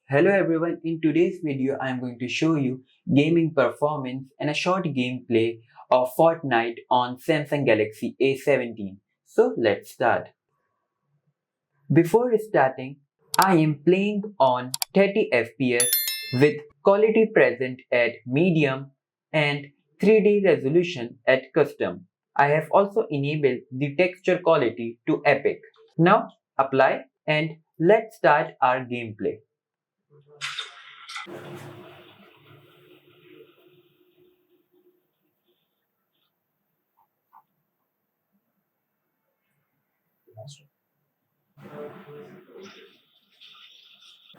Hello everyone, in today's video I am going to show you gaming performance and a short gameplay of Fortnite on Samsung Galaxy A17. So let's start. Before starting, I am playing on 30 FPS with quality present at medium and 3D resolution at custom. I have also enabled the texture quality to epic. Now apply and let's start our gameplay.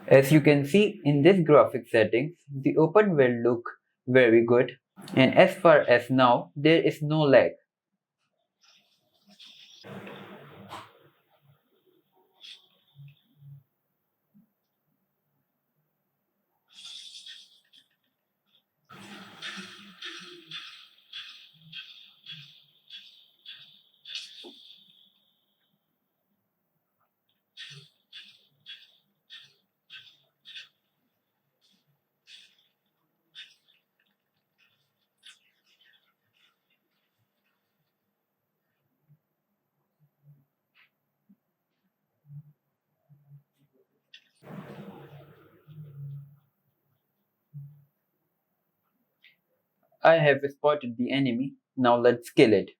As you can see in this graphic settings, the open world look very good, and as far as now there is no lag. I have spotted the enemy, now let's kill it.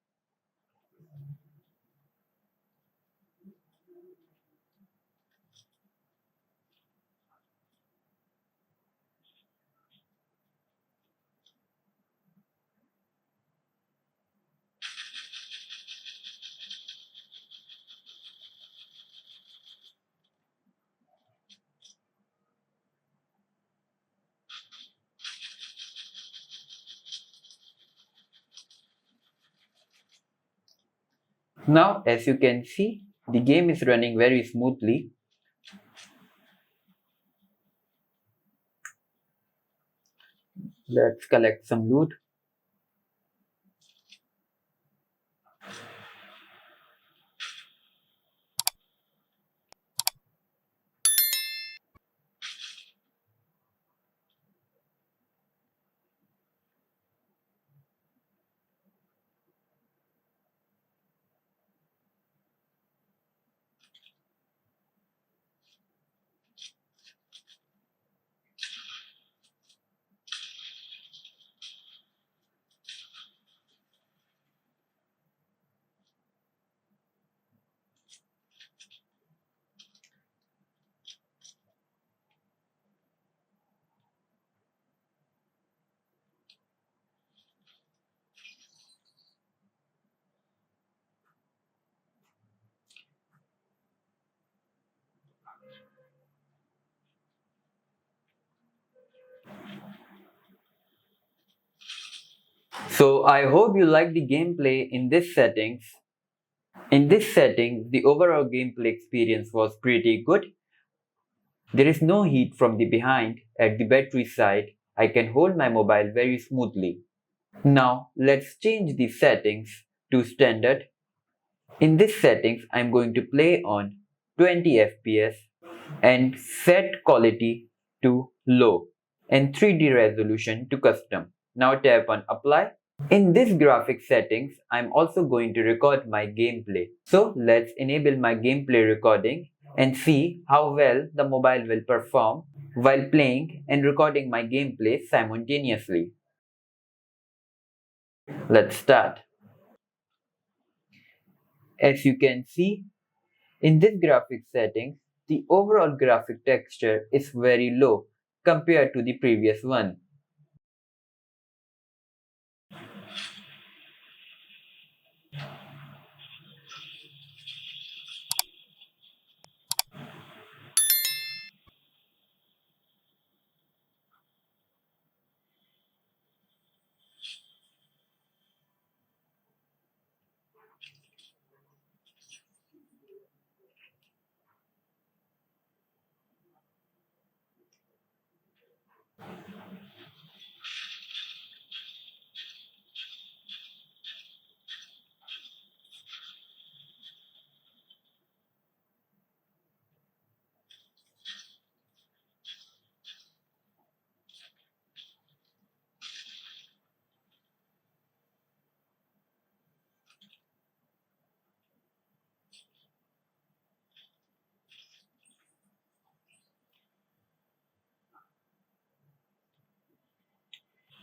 Now as you can see, the game is running very smoothly. Let's collect some loot. So I hope you like the gameplay in this settings. In this setting, the overall gameplay experience was pretty good. There is no heat from the behind. At the battery side, I can hold my mobile very smoothly. Now let's change the settings to standard. In this settings, I'm going to play on 20 FPS and set quality to low and 3D resolution to custom. Now tap on apply. In this graphic settings, I'm also going to record my gameplay. So let's enable my gameplay recording and see how well the mobile will perform while playing and recording my gameplay simultaneously. Let's start. As you can see, in this graphic settings, the overall graphic texture is very low compared to the previous one.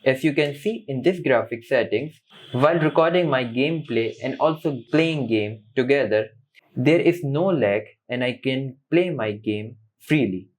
As you can see in this graphic settings, while recording my gameplay and also playing game together, there is no lag and I can play my game freely.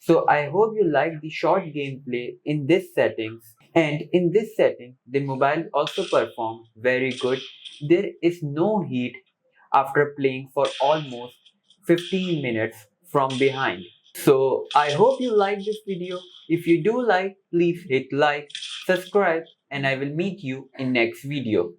So I hope you like the short gameplay in this settings, and in this setting the mobile also performs very good. There is no heat after playing for almost 15 minutes from behind. So I hope you like this video. If you do like, please hit like, subscribe, and I will meet you in next video.